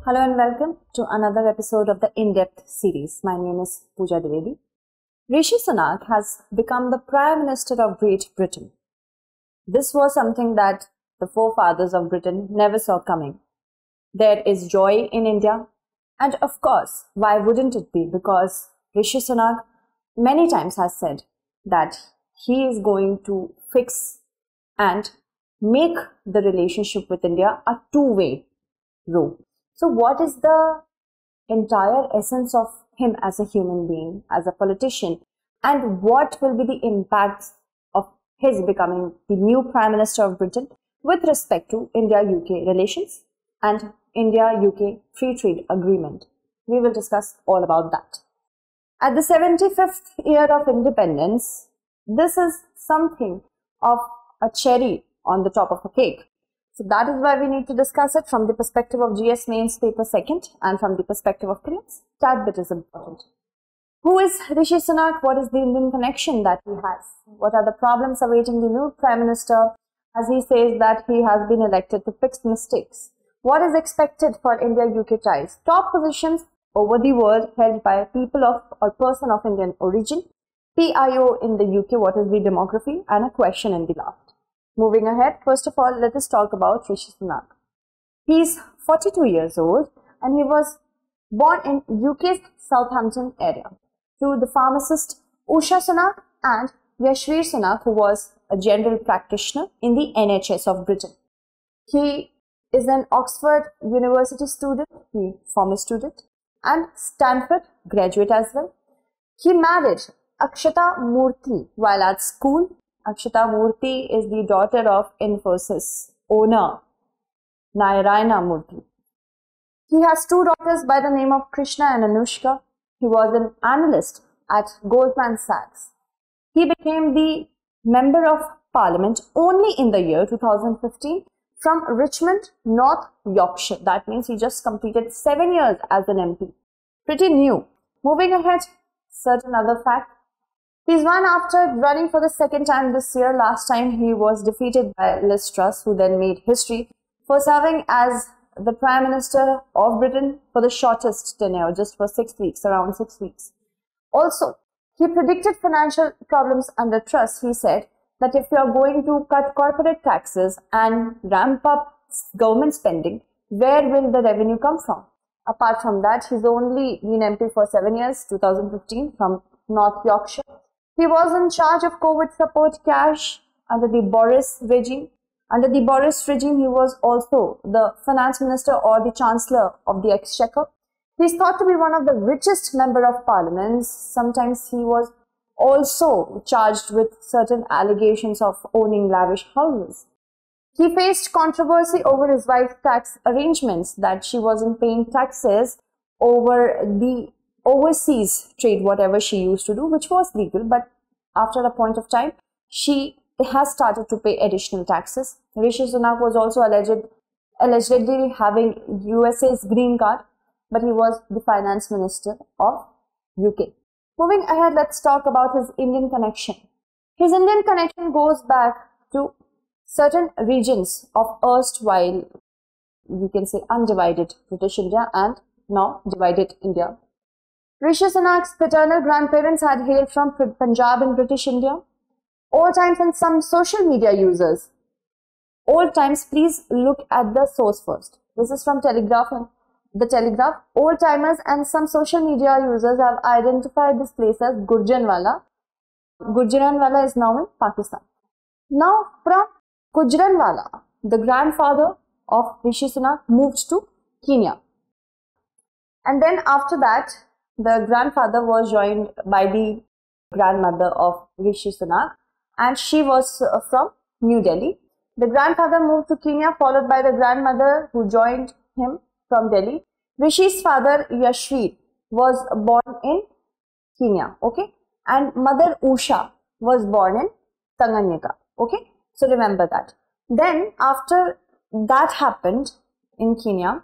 Hello and welcome to another episode of the In-Depth series. My name is Pooja Dwivedi. Rishi Sunak has become the Prime Minister of Great Britain. This was something that the forefathers of Britain never saw coming. There is joy in India, and of course, why wouldn't it be? Because Rishi Sunak many times has said that he is going to fix and make the relationship with India a two-way road. So what is the entire essence of him as a human being, as a politician, and what will be the impacts of his becoming the new Prime Minister of Britain with respect to India-UK relations and India-UK Free Trade Agreement? We will discuss all about that. At the 75th year of independence, this is something of a cherry on the top of a cake. So that is why we need to discuss it from the perspective of GS Mains Paper Second and from the perspective of prelims. That bit is important. Who is Rishi Sunak? What is the Indian connection that he has? What are the problems awaiting the new Prime Minister as he says that he has been elected to fix mistakes? What is expected for India-UK ties? Top positions over the world held by people of or person of Indian origin. PIO in the UK, what is the demography? And a question in the last. Moving ahead, first of all, let us talk about Rishi Sunak. He is 42 years old and he was born in UK's Southampton area to the pharmacist Usha Sunak and Yashveer Sunak, who was a general practitioner in the NHS of Britain. He is an Oxford University student, former student, and Stanford graduate as well. He married Akshata Murthy while at school. Akshata Murthy is the daughter of Infosys owner Narayana Murthy. He has two daughters by the name of Krishna and Anushka. He was an analyst at Goldman Sachs. He became the Member of Parliament only in the year 2015 from Richmond, North Yorkshire. That means he just completed 7 years as an MP. Pretty new. Moving ahead, certain other facts. He's won after running for the second time this year. Last time he was defeated by Liz Truss, who then made history for serving as the Prime Minister of Britain for the shortest tenure, just for 6 weeks, around 6 weeks. Also, he predicted financial problems under Truss. He said that if you are going to cut corporate taxes and ramp up government spending, where will the revenue come from? Apart from that, he's only been MP for 7 years, 2015, from North Yorkshire. He was in charge of COVID support cash under the Boris regime. Under the Boris regime, he was also the finance minister or the chancellor of the exchequer. He is thought to be one of the richest member of parliament. Sometimes he was also charged with certain allegations of owning lavish houses. He faced controversy over his wife's tax arrangements, that she wasn't paying taxes over the overseas trade, whatever she used to do, which was legal, but after a point of time, she has started to pay additional taxes. Rishi Sunak was also allegedly having USA's green card, but he was the finance minister of UK. Moving ahead, let's talk about his Indian connection. His Indian connection goes back to certain regions of erstwhile, you can say, undivided British India and now divided India. Rishi Sunak's paternal grandparents had hailed from Punjab in British India. Old Times and some social media users. Old Times, please look at the source first. This is from Telegraph and the Telegraph. Old Timers and some social media users have identified this place as Gujranwala. Gujranwala is now in Pakistan. Now from Gujranwala, the grandfather of Rishi Sunak moved to Kenya. And then after that, the grandfather was joined by the grandmother of Rishi Sunak, and she was from New Delhi. The grandfather moved to Kenya, followed by the grandmother who joined him from Delhi. Rishi's father, Yashveer, was born in Kenya, okay? And mother Usha was born in Tanganyika, okay? So remember that. Then after that happened in Kenya,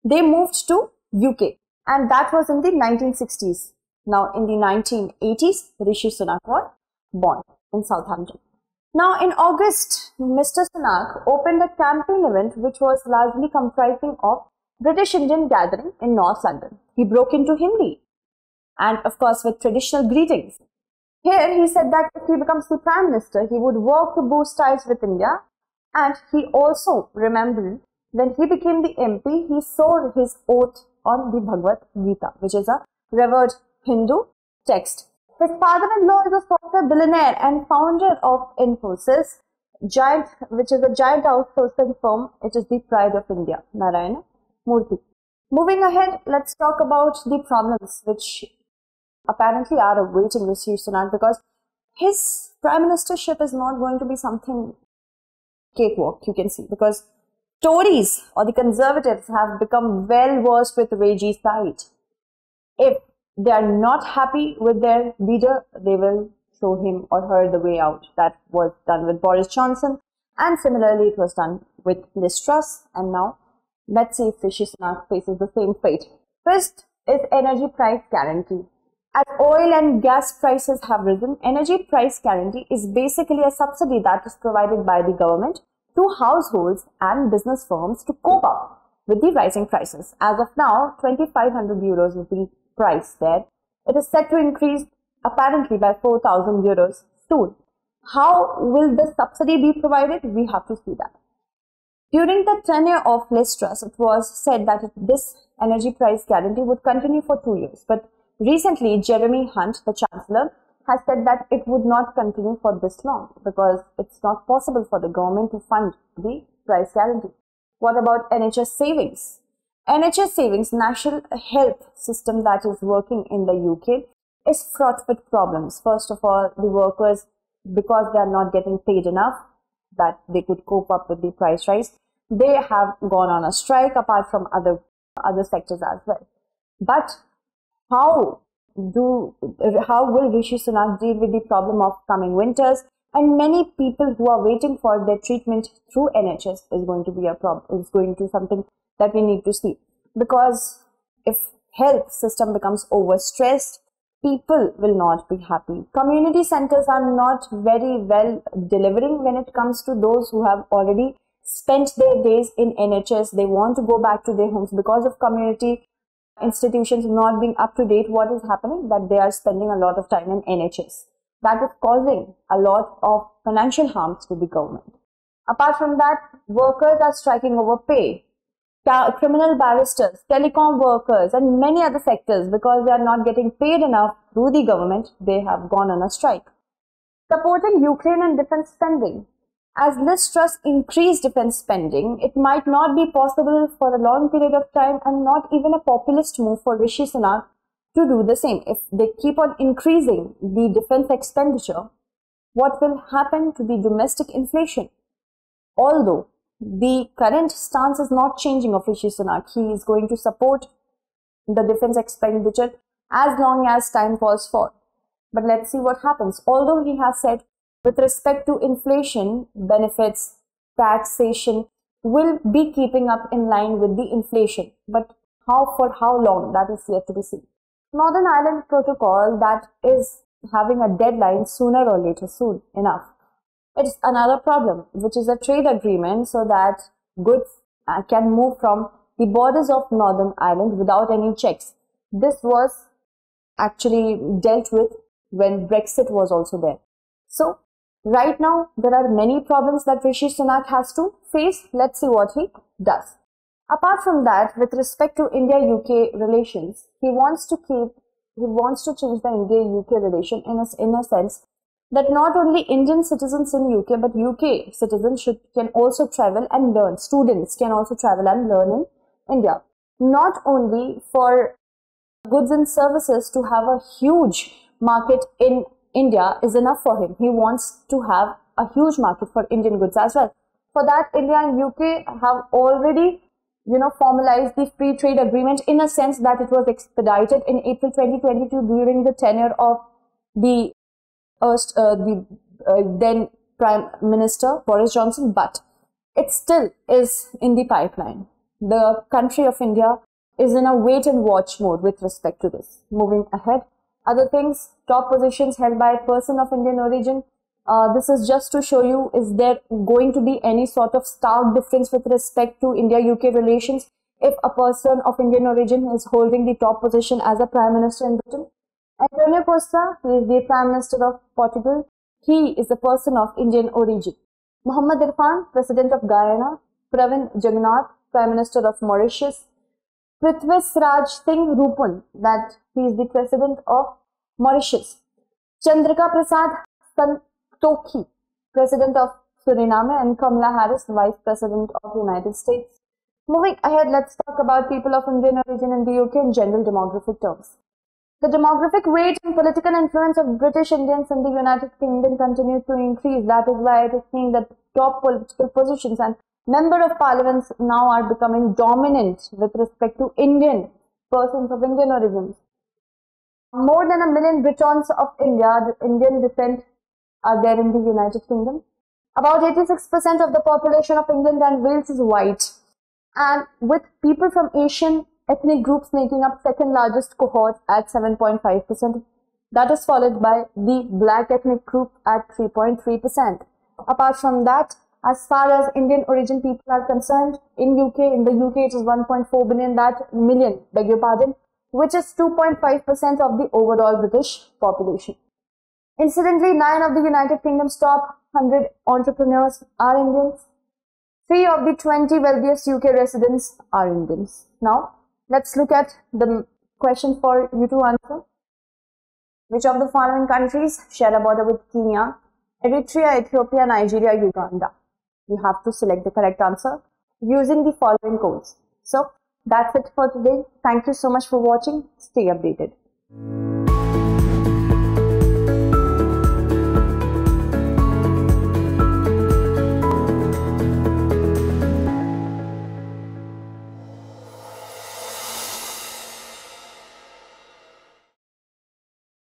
they moved to UK. And that was in the 1960s. Now, in the 1980s, Rishi Sunak was born in Southampton. Now, in August, Mr. Sunak opened a campaign event which was largely comprising of British Indian gathering in North London. He broke into Hindi and of course with traditional greetings. Here he said that if he becomes the Prime Minister, he would work to boost ties with India, and he also remembered when he became the MP, he swore his oath on the Bhagavad Gita, which is a revered Hindu text. His father-in-law is a software billionaire and founder of Infosys, which is a giant outsourcing firm. It is the pride of India, Narayana Murthy. Moving ahead, let's talk about the problems which apparently are awaiting Rishi Sunak, because his prime ministership is not going to be something cakewalk, you can see, because Tories or the Conservatives have become well versed with Reggie's side. If they are not happy with their leader, they will show him or her the way out. That was done with Boris Johnson, and similarly it was done with Liz Truss, and now let's see if Rishi Sunak faces the same fate. First is energy price guarantee. As oil and gas prices have risen, energy price guarantee is basically a subsidy that is provided by the government to households and business firms to cope up with the rising prices. As of now, 2,500 euros is the price there. It is set to increase apparently by 4,000 euros soon. How will the subsidy be provided? We have to see that. During the tenure of Liz Truss, it was said that this energy price guarantee would continue for 2 years. But recently, Jeremy Hunt, the Chancellor, has said that it would not continue for this long because it's not possible for the government to fund the price guarantee. What about NHS savings? NHS savings, National Health System that is working in the UK, is fraught with problems. First of all, the workers, because they are not getting paid enough that they could cope up with the price rise, they have gone on a strike, apart from other sectors as well. But how will Rishi Sunak deal with the problem of coming winters? And many people who are waiting for their treatment through NHS is going to be a problem. It's going to something that we need to see, because if health system becomes overstressed, people will not be happy. Community centers are not very well delivering when it comes to those who have already spent their days in NHS. They want to go back to their homes because of community institutions not being up to date. What is happening? That they are spending a lot of time in NHS. That is causing a lot of financial harm to the government. Apart from that, workers are striking over pay. Criminal barristers, telecom workers, and many other sectors, because they are not getting paid enough through the government, they have gone on a strike. Supporting Ukraine and defense spending. As Liz Truss increased defense spending, it might not be possible for a long period of time, and not even a populist move for Rishi Sunak to do the same. If they keep on increasing the defense expenditure, what will happen to the domestic inflation? Although the current stance is not changing of Rishi Sunak, he is going to support the defense expenditure as long as time calls for. But let's see what happens. Although he has said with respect to inflation, benefits, taxation will be keeping up in line with the inflation. But for how long, that is yet to be seen. Northern Ireland Protocol, that is having a deadline sooner or later, soon enough. It's another problem, which is a trade agreement so that goods can move from the borders of Northern Ireland without any checks. This was actually dealt with when Brexit was also there. So right now, there are many problems that Rishi Sunak has to face. Let's see what he does. Apart from that, with respect to India-UK relations, he wants to change the India-UK relation in a sense that not only Indian citizens in UK, but UK citizens can also travel and learn. Students can also travel and learn in India. Not only for goods and services to have a huge market in India is enough for him. He wants to have a huge market for Indian goods as well. For that, India and UK have already, formalized the free trade agreement in a sense that it was expedited in April 2022 during the tenure of the then Prime Minister Boris Johnson, but it still is in the pipeline. The country of India is in a wait and watch mode with respect to this. Moving ahead, other things, top positions held by a person of Indian origin. This is just to show you, is there going to be any sort of stark difference with respect to India-UK relations? if a person of Indian origin is holding the top position as a Prime Minister in Britain. Antonio Costa, who is the Prime Minister of Portugal, he is a person of Indian origin. Muhammad Irfan, President of Guyana. Pravin Jagannath, Prime Minister of Mauritius. Prithviraj Singh Rupun, that he is the President of Mauritius. Chandrika Prasad Santokhi, President of Suriname, and Kamala Harris, Vice President of the United States. Moving ahead, let's talk about people of Indian origin in the UK in general demographic terms. The demographic weight and political influence of British Indians in the United Kingdom continues to increase. That is why it is seen that top political positions and Member of Parliaments now are becoming dominant with respect to Indian persons of Indian origin. More than 1 million Britons of Indian descent are there in the United Kingdom. About 86% of the population of England and Wales is white, and with people from Asian ethnic groups making up second largest cohort at 7.5%. That is followed by the black ethnic group at 3.3%. Apart from that, as far as Indian origin people are concerned, in the UK it is 1.4 million, which is 2.5% of the overall British population. Incidentally, 9 of the United Kingdom's top 100 entrepreneurs are Indians. 3 of the 20 wealthiest UK residents are Indians. Now, let's look at the question for you to answer. Which of the following countries share a border with Kenya, Eritrea, Ethiopia, Nigeria, Uganda? You have to select the correct answer using the following codes. So, that's it for today. Thank you so much for watching. Stay updated.